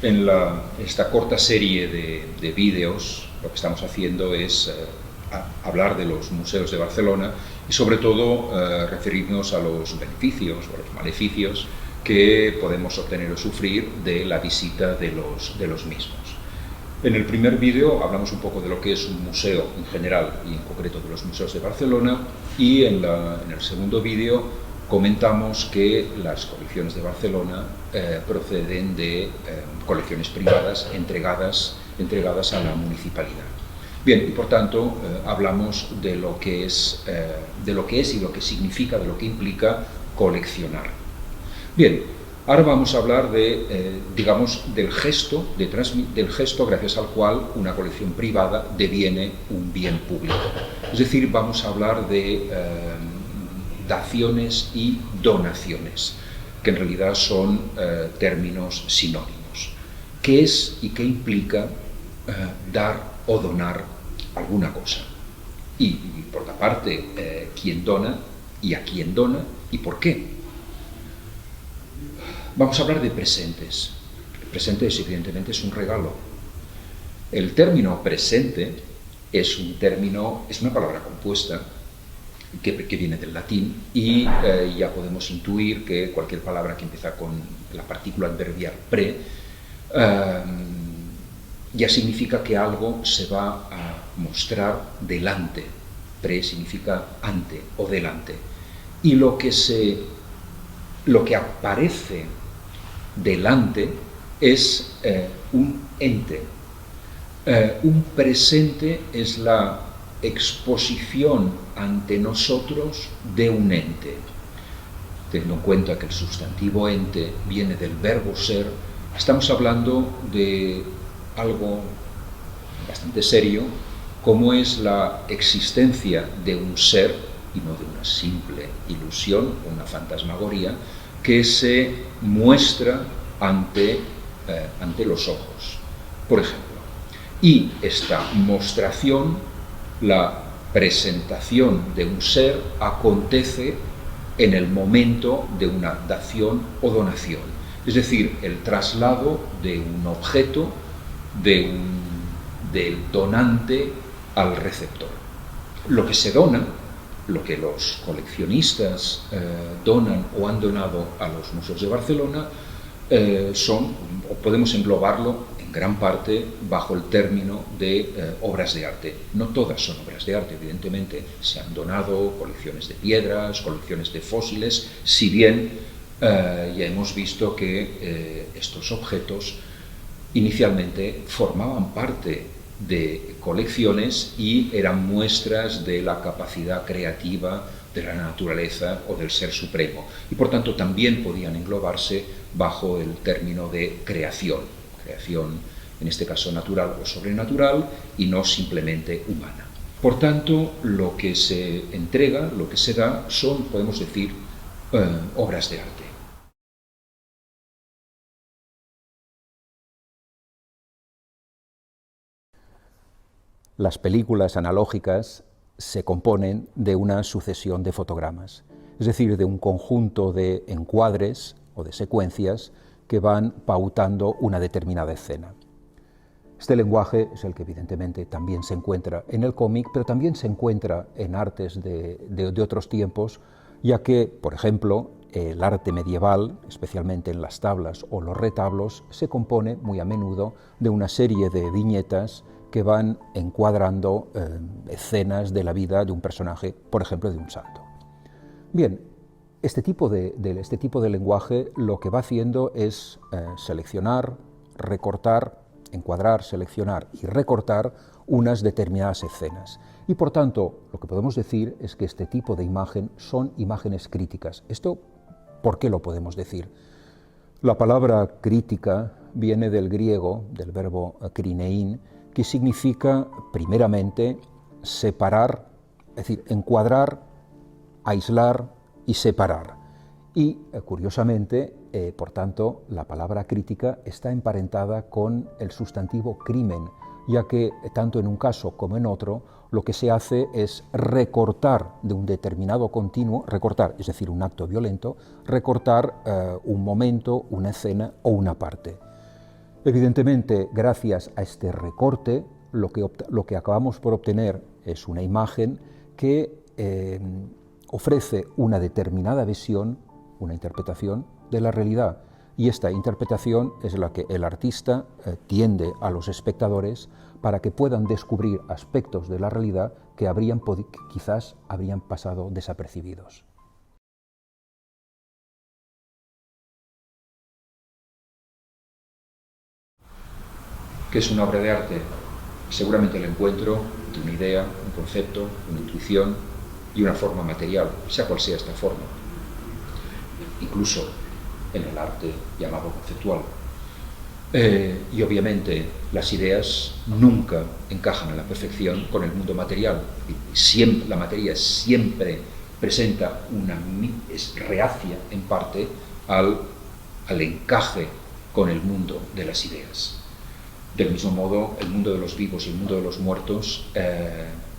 En esta corta serie de vídeos lo que estamos haciendo es hablar de los museos de Barcelona y sobre todo referirnos a los beneficios o a los maleficios que podemos obtener o sufrir de la visita de los mismos. En el primer vídeo hablamos un poco de lo que es un museo en general y en concreto de los museos de Barcelona, y en el segundo vídeo comentamos que las colecciones de Barcelona proceden de colecciones privadas entregadas a la municipalidad. Bien, y por tanto hablamos de lo que es y lo que significa, de lo que implica coleccionar. Bien, ahora vamos a hablar del gesto gracias al cual una colección privada deviene un bien público. Es decir, vamos a hablar de daciones y donaciones, que en realidad son términos sinónimos. ¿Qué es y qué implica dar o donar alguna cosa? Y por otra parte, ¿quién dona y a quién dona y por qué? Vamos a hablar de presentes. El presente evidentemente es un regalo. El término presente es una palabra compuesta que viene del latín, y ya podemos intuir que cualquier palabra que empieza con la partícula adverbial pre ya significa que algo se va a mostrar delante. Pre significa ante o delante. Y lo que aparece delante es un ente. Un presente es la exposición ante nosotros de un ente. Teniendo en cuenta que el sustantivo ente viene del verbo ser, estamos hablando de algo bastante serio, como es la existencia de un ser y no de una simple ilusión o una fantasmagoría que se muestra ante los ojos, por ejemplo. Y esta mostración, la presentación de un ser, acontece en el momento de una dación o donación, es decir, el traslado de un objeto del donante al receptor. Lo que se dona, lo que los coleccionistas donan o han donado a los museos de Barcelona, o podemos englobarlo en gran parte bajo el término de obras de arte. No todas son obras de arte, evidentemente. Se han donado colecciones de piedras, colecciones de fósiles, si bien ya hemos visto que estos objetos inicialmente formaban parte de colecciones y eran muestras de la capacidad creativa de la naturaleza o del ser supremo, y por tanto también podían englobarse bajo el término de creación en este caso natural o sobrenatural y no simplemente humana. Por tanto, lo que se entrega, lo que se da, son, podemos decir, obras de arte. Las películas analógicas se componen de una sucesión de fotogramas, es decir, de un conjunto de encuadres o de secuencias que van pautando una determinada escena. Este lenguaje es el que evidentemente también se encuentra en el cómic, pero también se encuentra en artes de otros tiempos, ya que, por ejemplo, el arte medieval, especialmente en las tablas o los retablos, se compone muy a menudo de una serie de viñetas que van encuadrando escenas de la vida de un personaje, por ejemplo, de un santo. Bien, este tipo de lenguaje lo que va haciendo es seleccionar, recortar, encuadrar, seleccionar y recortar unas determinadas escenas. Y por tanto, lo que podemos decir es que este tipo de imagen son imágenes críticas. ¿Esto por qué lo podemos decir? La palabra crítica viene del griego, del verbo krinein, que significa, primeramente, separar, es decir, encuadrar, aislar y separar. Y, curiosamente, por tanto, la palabra crítica está emparentada con el sustantivo crimen, ya que tanto en un caso como en otro, lo que se hace es recortar de un determinado continuo, recortar, es decir, un acto violento, recortar un momento, una escena o una parte. Evidentemente, gracias a este recorte, lo que acabamos por obtener es una imagen que ofrece una determinada visión, una interpretación de la realidad. Y esta interpretación es la que el artista tiende a los espectadores para que puedan descubrir aspectos de la realidad que quizás habrían pasado desapercibidos. ¿Qué es una obra de arte? Seguramente el encuentro de una idea, un concepto, una intuición y una forma material, sea cual sea esta forma. Incluso en el arte llamado conceptual. Y obviamente las ideas nunca encajan a la perfección con el mundo material. La materia siempre es reacia en parte al encaje con el mundo de las ideas. Del mismo modo, el mundo de los vivos y el mundo de los muertos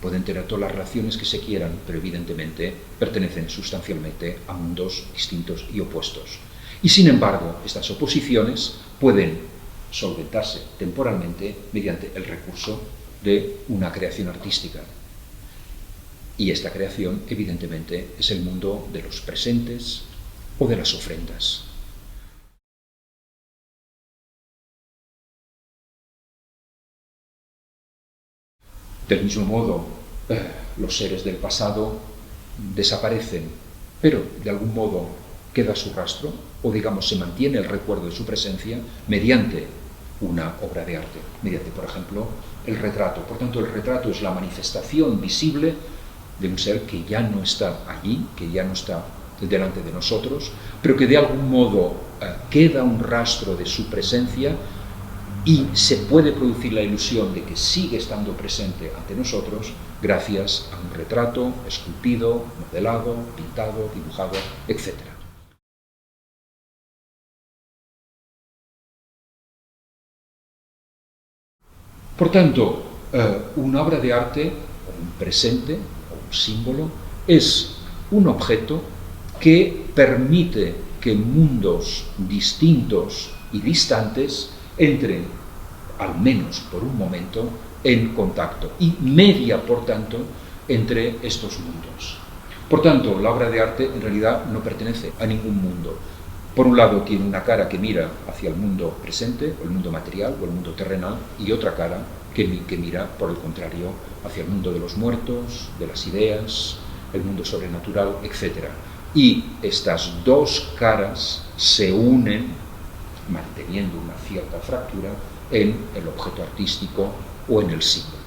pueden tener todas las relaciones que se quieran, pero evidentemente pertenecen sustancialmente a mundos distintos y opuestos. Y sin embargo, estas oposiciones pueden solventarse temporalmente mediante el recurso de una creación artística. Y esta creación, evidentemente, es el mundo de los presentes o de las ofrendas. Del mismo modo, los seres del pasado desaparecen, pero de algún modo queda su rastro, o digamos se mantiene el recuerdo de su presencia mediante una obra de arte, mediante, por ejemplo, el retrato. Por tanto, el retrato es la manifestación visible de un ser que ya no está allí, que ya no está delante de nosotros, pero que de algún modo queda un rastro de su presencia y se puede producir la ilusión de que sigue estando presente ante nosotros gracias a un retrato esculpido, modelado, pintado, dibujado, etc. Por tanto, una obra de arte, o un presente, o un símbolo, es un objeto que permite que mundos distintos y distantes entren, al menos por un momento, en contacto y media, por tanto, entre estos mundos. Por tanto, la obra de arte en realidad no pertenece a ningún mundo. Por un lado tiene una cara que mira hacia el mundo presente, o el mundo material, o el mundo terrenal, y otra cara que mira, por el contrario, hacia el mundo de los muertos, de las ideas, el mundo sobrenatural, etc. Y estas dos caras se unen manteniendo una cierta fractura en el objeto artístico o en el símbolo.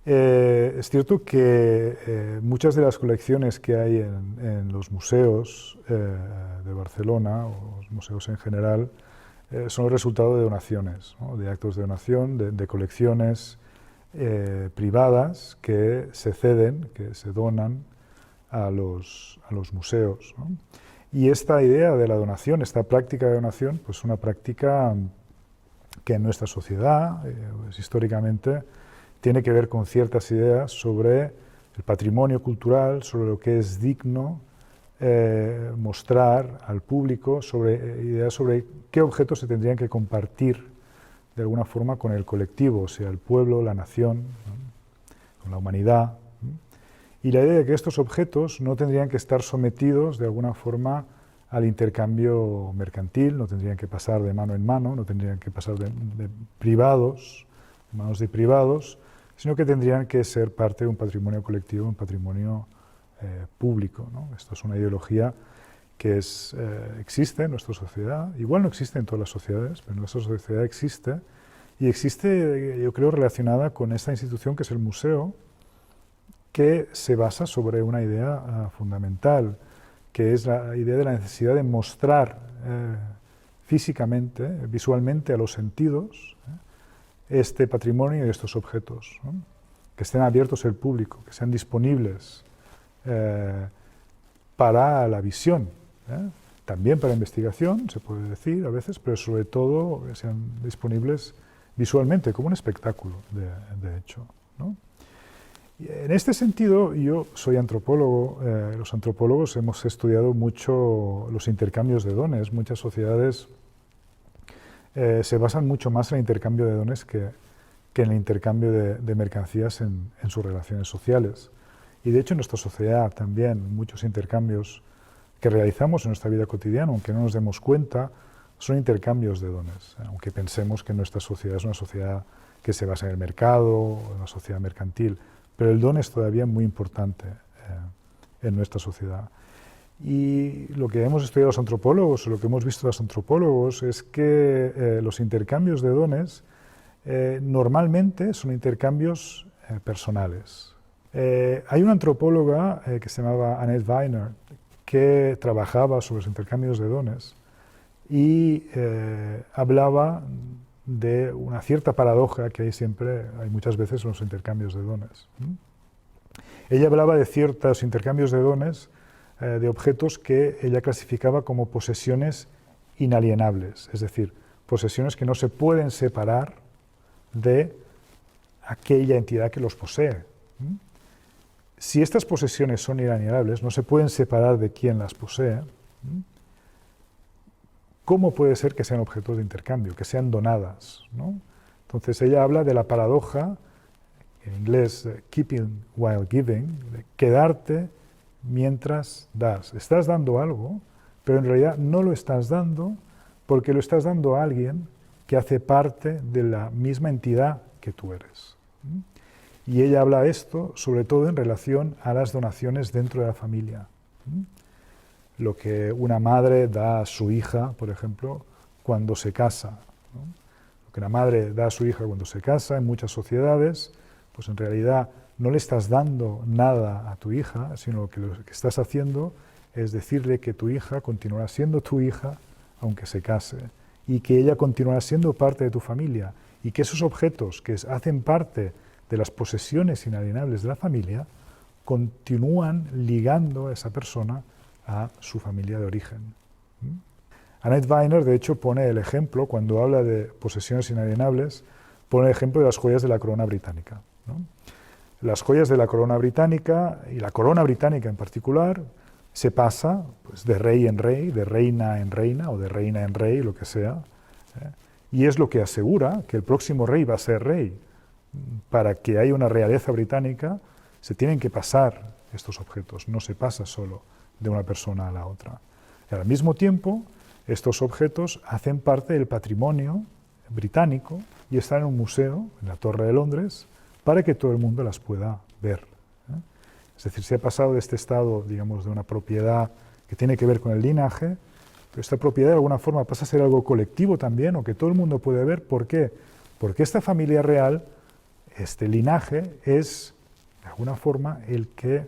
Es cierto que muchas de las colecciones que hay en los museos de Barcelona, o los museos en general, son el resultado de donaciones, ¿no? De actos de donación, de colecciones privadas que se ceden, que se donan a los museos, ¿no? Y esta idea de la donación, esta práctica de donación, pues es una práctica que en nuestra sociedad, pues históricamente, tiene que ver con ciertas ideas sobre el patrimonio cultural, sobre lo que es digno mostrar al público, ideas sobre qué objetos se tendrían que compartir de alguna forma con el colectivo, o sea, el pueblo, la nación, ¿no? Con la humanidad, ¿no? Y la idea de que estos objetos no tendrían que estar sometidos de alguna forma al intercambio mercantil, no tendrían que pasar de mano en mano, no tendrían que pasar de privados, de manos de privados, sino que tendrían que ser parte de un patrimonio colectivo, un patrimonio público, ¿no? Esto es una ideología que existe en nuestra sociedad, igual no existe en todas las sociedades, pero en nuestra sociedad existe, y existe, yo creo, relacionada con esta institución que es el museo, que se basa sobre una idea fundamental, que es la idea de la necesidad de mostrar físicamente, visualmente a los sentidos, este patrimonio y estos objetos, ¿no? Que estén abiertos al público, que sean disponibles para la visión, también para investigación, se puede decir a veces, pero sobre todo que sean disponibles visualmente, como un espectáculo, de hecho, ¿no? Y en este sentido, yo soy antropólogo, los antropólogos hemos estudiado mucho los intercambios de dones, muchas sociedades se basan mucho más en el intercambio de dones que en el intercambio de mercancías en sus relaciones sociales. Y de hecho en nuestra sociedad también muchos intercambios que realizamos en nuestra vida cotidiana, aunque no nos demos cuenta, son intercambios de dones, aunque pensemos que nuestra sociedad es una sociedad que se basa en el mercado, una sociedad mercantil, pero el don es todavía muy importante en nuestra sociedad. Y lo que hemos estudiado los antropólogos, o lo que hemos visto los antropólogos, es que los intercambios de dones normalmente son intercambios personales. Hay una antropóloga que se llamaba Annette Weiner que trabajaba sobre los intercambios de dones y hablaba de una cierta paradoja que hay muchas veces en los intercambios de dones. Ella hablaba de ciertos intercambios de dones, de objetos que ella clasificaba como posesiones inalienables, es decir, posesiones que no se pueden separar de aquella entidad que los posee. Si estas posesiones son inalienables, no se pueden separar de quien las posee, ¿cómo puede ser que sean objetos de intercambio, que sean donadas, ¿no? Entonces ella habla de la paradoja, en inglés keeping while giving, de quedarte mientras das. Estás dando algo, pero en realidad no lo estás dando porque lo estás dando a alguien que hace parte de la misma entidad que tú eres. Y ella habla de esto sobre todo en relación a las donaciones dentro de la familia. Lo que una madre da a su hija, por ejemplo, cuando se casa, ¿no? Lo que una madre da a su hija cuando se casa en muchas sociedades, pues en realidad no le estás dando nada a tu hija, sino que lo que estás haciendo es decirle que tu hija continuará siendo tu hija aunque se case, y que ella continuará siendo parte de tu familia, y que esos objetos que hacen parte de las posesiones inalienables de la familia continúan ligando a esa persona a su familia de origen. Annette Weiner, de hecho, pone el ejemplo, cuando habla de posesiones inalienables, pone el ejemplo de las joyas de la corona británica, ¿no? Las joyas de la corona británica, y la corona británica en particular, se pasa pues, de rey en rey, de reina en reina, o de reina en rey, lo que sea, y es lo que asegura que el próximo rey va a ser rey. Para que haya una realeza británica, se tienen que pasar estos objetos, no se pasa solo de una persona a la otra. Y al mismo tiempo, estos objetos hacen parte del patrimonio británico y están en un museo, en la Torre de Londres, para que todo el mundo las pueda ver. Es decir, se ha pasado de este estado, digamos, de una propiedad que tiene que ver con el linaje, pero esta propiedad de alguna forma pasa a ser algo colectivo también, o que todo el mundo puede ver. ¿Por qué? Porque esta familia real, este linaje, es de alguna forma el que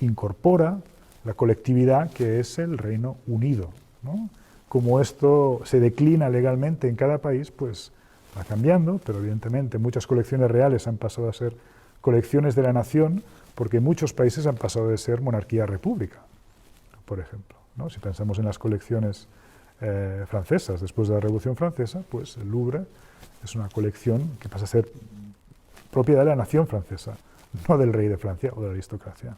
incorpora la colectividad que es el Reino Unido, ¿no? Como esto se declina legalmente en cada país, pues va cambiando, pero evidentemente muchas colecciones reales han pasado a ser colecciones de la nación, porque muchos países han pasado de ser monarquía a república, por ejemplo, ¿no? Si pensamos en las colecciones francesas, después de la Revolución Francesa, pues el Louvre es una colección que pasa a ser propiedad de la nación francesa, no del rey de Francia o de la aristocracia.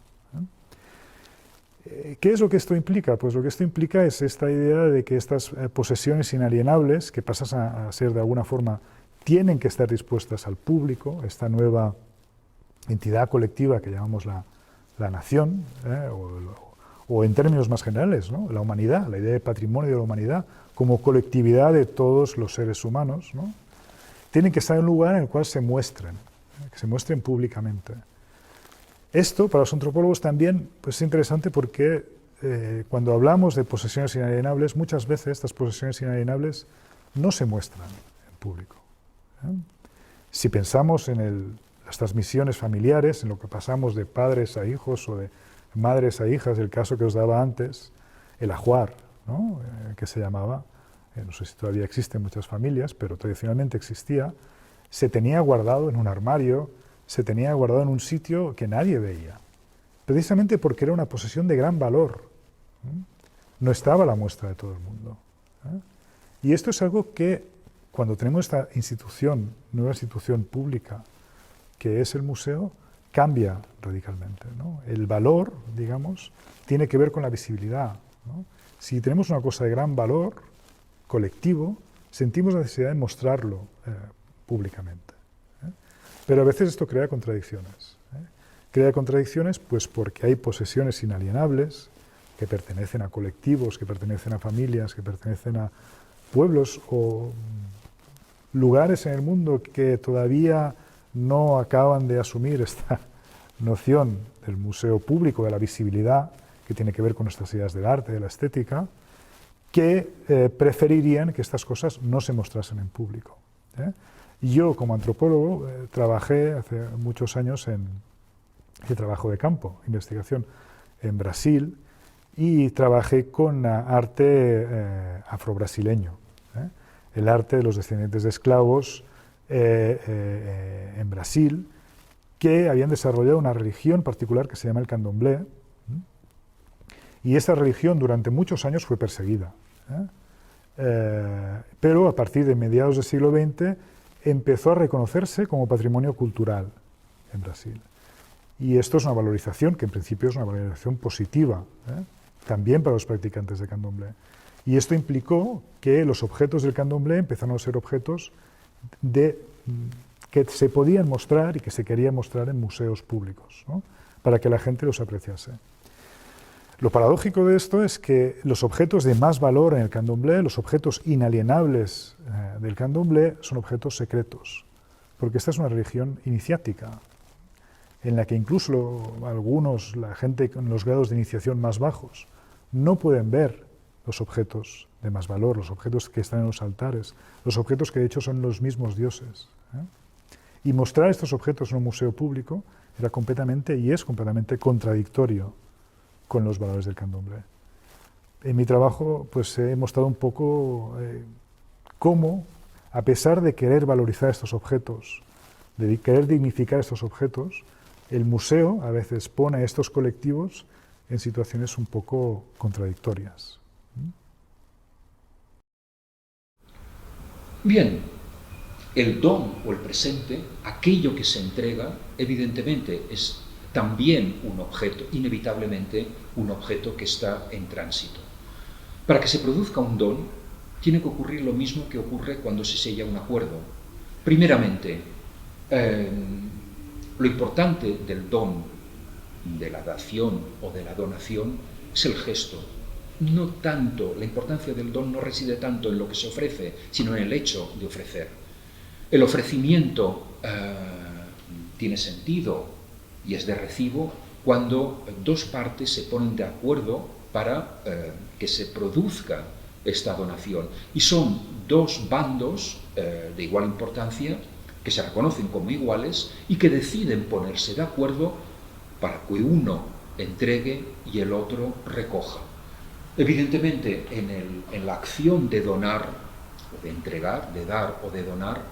¿Qué es lo que esto implica? Pues lo que esto implica es esta idea de que estas posesiones inalienables, que pasan a ser de alguna forma, tienen que estar dispuestas al público, esta nueva entidad colectiva que llamamos la nación, o en términos más generales, ¿no? La humanidad, la idea de patrimonio de la humanidad como colectividad de todos los seres humanos, ¿no? Tienen que estar en un lugar en el cual se muestren, que se muestren públicamente. Esto, para los antropólogos también, pues es interesante porque cuando hablamos de posesiones inalienables, muchas veces estas posesiones inalienables no se muestran en público. Si pensamos en las transmisiones familiares, en lo que pasamos de padres a hijos o de madres a hijas, el caso que os daba antes, el ajuar, ¿no? Que se llamaba, no sé si todavía existe en muchas familias, pero tradicionalmente existía, se tenía guardado en un armario, se tenía guardado en un sitio que nadie veía, precisamente porque era una posesión de gran valor. No estaba a la muestra de todo el mundo. Y esto es algo que, cuando tenemos esta institución, nueva institución pública, que es el museo, cambia radicalmente, ¿no? El valor, digamos, tiene que ver con la visibilidad, ¿no? Si tenemos una cosa de gran valor colectivo, sentimos la necesidad de mostrarlo públicamente. Pero a veces esto crea contradicciones. Crea contradicciones pues porque hay posesiones inalienables que pertenecen a colectivos, que pertenecen a familias, que pertenecen a pueblos o lugares en el mundo que todavía no acaban de asumir esta noción del museo público, de la visibilidad, que tiene que ver con nuestras ideas del arte, de la estética, que preferirían que estas cosas no se mostrasen en público. Yo, como antropólogo, trabajé hace muchos años en trabajo de campo, investigación en Brasil, y trabajé con arte afrobrasileño, el arte de los descendientes de esclavos en Brasil, que habían desarrollado una religión particular que se llama el candomblé, y esa religión durante muchos años fue perseguida. Pero a partir de mediados del siglo XX empezó a reconocerse como patrimonio cultural en Brasil. Y esto es una valorización, que en principio es una valorización positiva, también para los practicantes de candomblé. Y esto implicó que los objetos del candomblé empezaron a ser objetos que se podían mostrar y que se querían mostrar en museos públicos, ¿no? Para que la gente los apreciase. Lo paradójico de esto es que los objetos de más valor en el candomblé, los objetos inalienables del candomblé, son objetos secretos, porque esta es una religión iniciática, en la que incluso algunos, la gente con los grados de iniciación más bajos, no pueden ver los objetos de más valor, los objetos que están en los altares, los objetos que de hecho son los mismos dioses. Y mostrar estos objetos en un museo público era completamente, y es completamente contradictorio con los valores del candomblé. En mi trabajo pues he mostrado un poco cómo, a pesar de querer valorizar estos objetos, de querer dignificar estos objetos, el museo a veces pone a estos colectivos en situaciones un poco contradictorias. Bien, el don o el presente, aquello que se entrega, evidentemente es también un objeto, inevitablemente un objeto que está en tránsito. Para que se produzca un don, tiene que ocurrir lo mismo que ocurre cuando se sella un acuerdo. Primeramente, lo importante del don, de la dación o de la donación, es el gesto. No tanto, la importancia del don no reside tanto en lo que se ofrece, sino en el hecho de ofrecer. El ofrecimiento tiene sentido y es de recibo cuando dos partes se ponen de acuerdo para que se produzca esta donación. Y son dos bandos de igual importancia que se reconocen como iguales y que deciden ponerse de acuerdo para que uno entregue y el otro recoja. Evidentemente, en la acción de donar, o de entregar, de dar o de donar,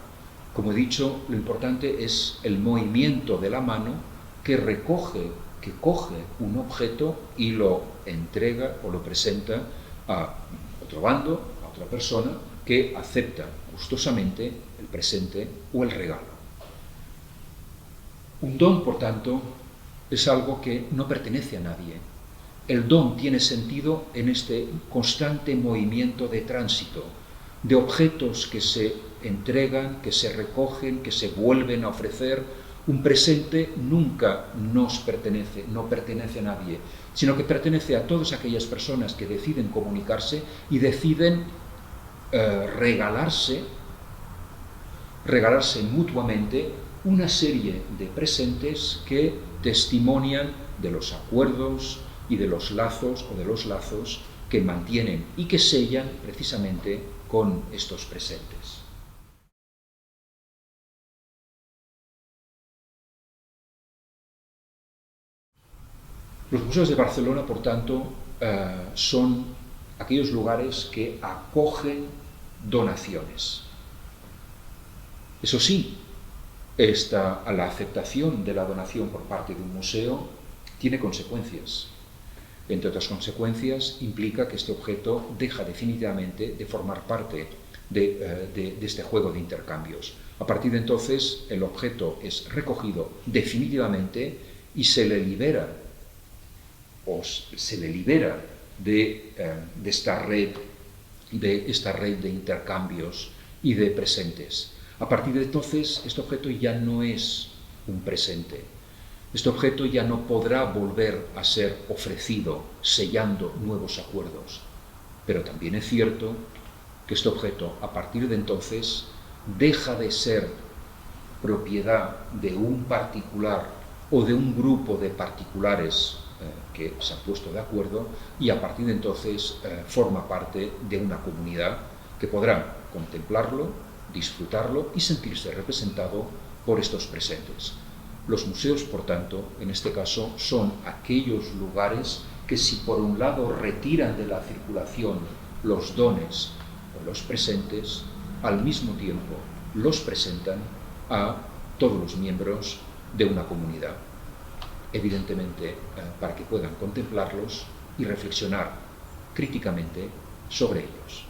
como he dicho, lo importante es el movimiento de la mano que recoge, que coge un objeto y lo entrega o lo presenta a otro bando, a otra persona, que acepta gustosamente el presente o el regalo. Un don, por tanto, es algo que no pertenece a nadie. El don tiene sentido en este constante movimiento de tránsito, de objetos que se entregan, que se recogen, que se vuelven a ofrecer. Un presente nunca nos pertenece, no pertenece a nadie, sino que pertenece a todas aquellas personas que deciden comunicarse y deciden regalarse mutuamente una serie de presentes que testimonian de los acuerdos y de los lazos que mantienen y que sellan precisamente con estos presentes. Los museos de Barcelona, por tanto, son aquellos lugares que acogen donaciones. Eso sí, la aceptación de la donación por parte de un museo tiene consecuencias. Entre otras consecuencias, implica que este objeto deja definitivamente de formar parte de este juego de intercambios. A partir de entonces, el objeto es recogido definitivamente y se le libera de esta red de esta red de intercambios y de presentes. A partir de entonces, este objeto ya no es un presente. Este objeto ya no podrá volver a ser ofrecido sellando nuevos acuerdos. Pero también es cierto que este objeto, a partir de entonces, deja de ser propiedad de un particular o de un grupo de particulares que se han puesto de acuerdo, y a partir de entonces forma parte de una comunidad que podrá contemplarlo, disfrutarlo y sentirse representado por estos presentes. Los museos, por tanto, en este caso, son aquellos lugares que, si por un lado retiran de la circulación los dones o los presentes, al mismo tiempo los presentan a todos los miembros de una comunidad, evidentemente para que puedan contemplarlos y reflexionar críticamente sobre ellos.